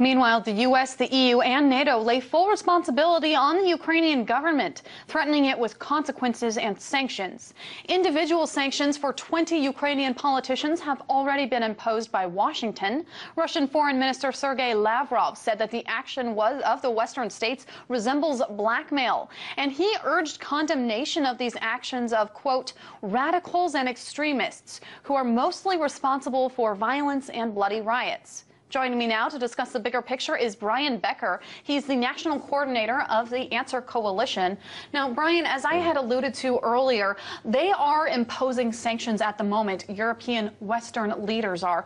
Meanwhile, the U.S., the EU, and NATO lay full responsibility on the Ukrainian government, threatening it with consequences and sanctions. Individual sanctions for 20 Ukrainian politicians have already been imposed by Washington. Russian Foreign Minister Sergey Lavrov said that the action of the Western states resembles blackmail, and he urged condemnation of these actions of, quote, radicals and extremists who are mostly responsible for violence and bloody riots. Joining me now to discuss the bigger picture is Brian Becker. He's the national coordinator of the Answer Coalition. Now, Brian, as I had alluded to earlier, they are imposing sanctions at the moment. European Western leaders are.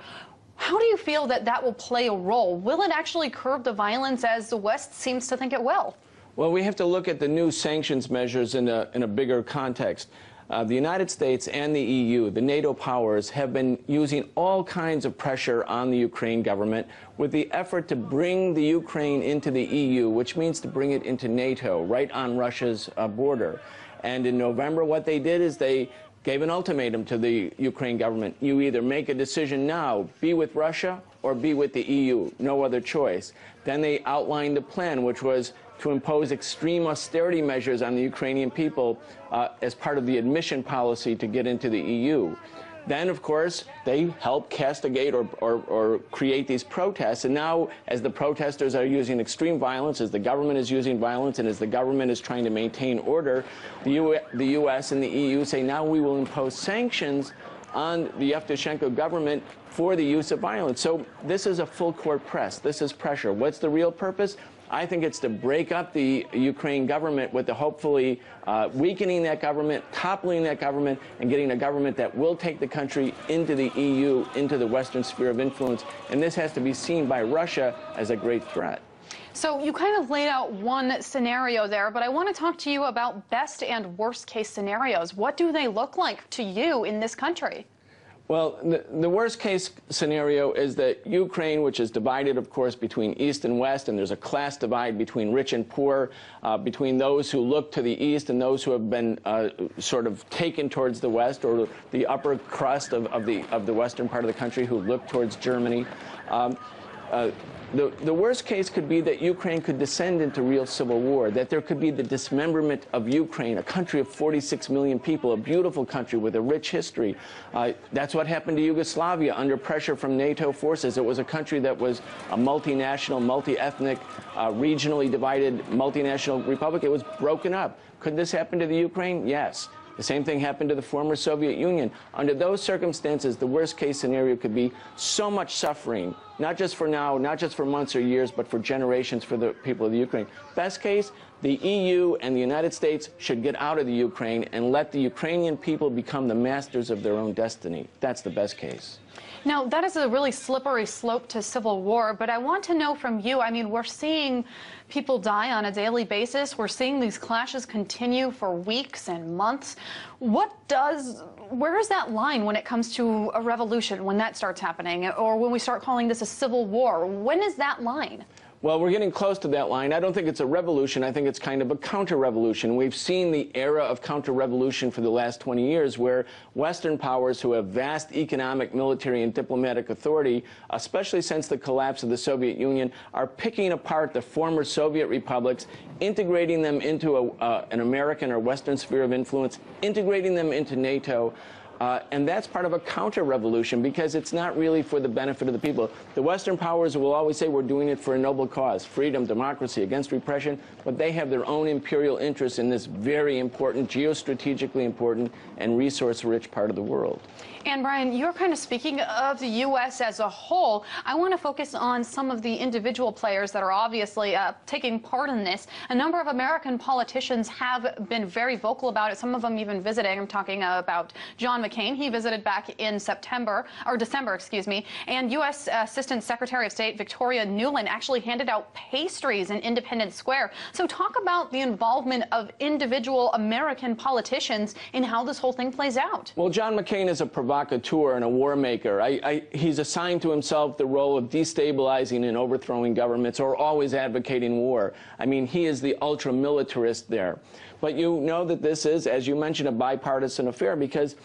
How do you feel that that will play a role? Will it actually curb the violence as the West seems to think it will? Well, we have to look at the new sanctions measures in a bigger context. The United States and the EU, the NATO powers, have been using all kinds of pressure on the Ukraine government with the effort to bring the Ukraine into the EU, which means to bring it into NATO, right on Russia's border. And in November, what they did is they gave an ultimatum to the Ukraine government. You either make a decision now, be with Russia, or be with the EU, no other choice. Then they outlined a plan, which was to impose extreme austerity measures on the Ukrainian people as part of the admission policy to get into the EU. Then, of course, they helped castigate or create these protests. And now, as the protesters are using extreme violence, as the government is using violence, and as the government is trying to maintain order, the U.S. and the EU say now we will impose sanctions on the Yevtushenko government for the use of violence. So this is a full court press. This is pressure. What's the real purpose? I think it's to break up the Ukraine government with the hopefully weakening that government, toppling that government, and getting a government that will take the country into the EU, into the Western sphere of influence. And this has to be seen by Russia as a great threat. So you kind of laid out one scenario there, but I want to talk to you about best and worst case scenarios. What do they look like to you in this country? Well, the worst case scenario is that Ukraine, which is divided, of course, between East and West, and there's a class divide between rich and poor, between those who look to the East and those who have been sort of taken towards the West, or the upper crust of the western part of the country who look towards Germany. The worst case could be that Ukraine could descend into real civil war, that there could be the dismemberment of Ukraine, a country of 46 million people, a beautiful country with a rich history. That's what happened to Yugoslavia under pressure from NATO forces. It was a country that was a multinational, multi-ethnic, regionally divided multinational republic. It was broken up. Could this happen to the Ukraine? Yes. The same thing happened to the former Soviet Union. Under those circumstances, the worst-case scenario could be so much suffering, not just for now, not just for months or years, but for generations for the people of the Ukraine. Best case, the EU and the United States should get out of the Ukraine and let the Ukrainian people become the masters of their own destiny. That's the best case. Now, that is a really slippery slope to civil war, but I want to know from you, I mean, we're seeing people die on a daily basis. We're seeing these clashes continue for weeks and months. Where is that line when it comes to a revolution, when that starts happening, or when we start calling this a civil war? When is that line? Well, we're getting close to that line. I don't think it's a revolution. I think it's kind of a counter-revolution. We've seen the era of counter-revolution for the last 20 years where Western powers who have vast economic, military, and diplomatic authority, especially since the collapse of the Soviet Union, are picking apart the former Soviet republics, integrating them into an American or Western sphere of influence, integrating them into NATO. And that's part of a counter-revolution because it's not really for the benefit of the people. The Western powers will always say we're doing it for a noble cause, freedom, democracy, against repression, but they have their own imperial interests in this very important, geostrategically important, and resource-rich part of the world. And Brian, you're kind of speaking of the U.S. as a whole. I want to focus on some of the individual players that are obviously taking part in this. A number of American politicians have been very vocal about it, some of them even visiting. I'm talking about John McCain. He visited back in December, excuse me, and U.S. Assistant Secretary of State Victoria Nuland actually handed out pastries in Independence Square. So talk about the involvement of individual American politicians in how this whole thing plays out. Well, John McCain is a provocateur and a war maker. He's assigned to himself the role of destabilizing and overthrowing governments or always advocating war. I mean, he is the ultra-militarist there. But you know that this is, as you mentioned, a bipartisan affair because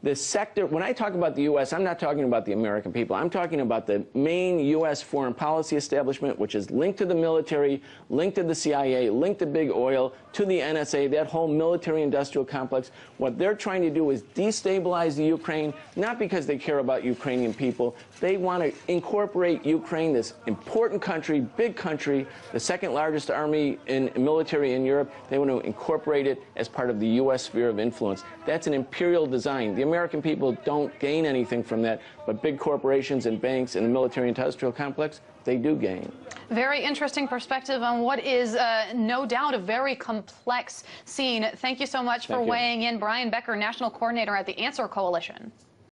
the sector, when I talk about the U.S., I'm not talking about the American people. I'm talking about the main U.S. foreign policy establishment, which is linked to the military, linked to the CIA, linked to big oil, to the NSA, that whole military-industrial complex. What they're trying to do is destabilize the Ukraine, not because they care about Ukrainian people. They want to incorporate Ukraine, this important country, big country, the second largest army and military in Europe. They want to incorporate it as part of the U.S. sphere of influence. That's an imperial design. The American people don't gain anything from that, but big corporations and banks and the military-industrial complex, they do gain. Very interesting perspective on what is no doubt a very complex scene. Thank you so much for weighing in. Brian Becker, National Coordinator at the Answer Coalition.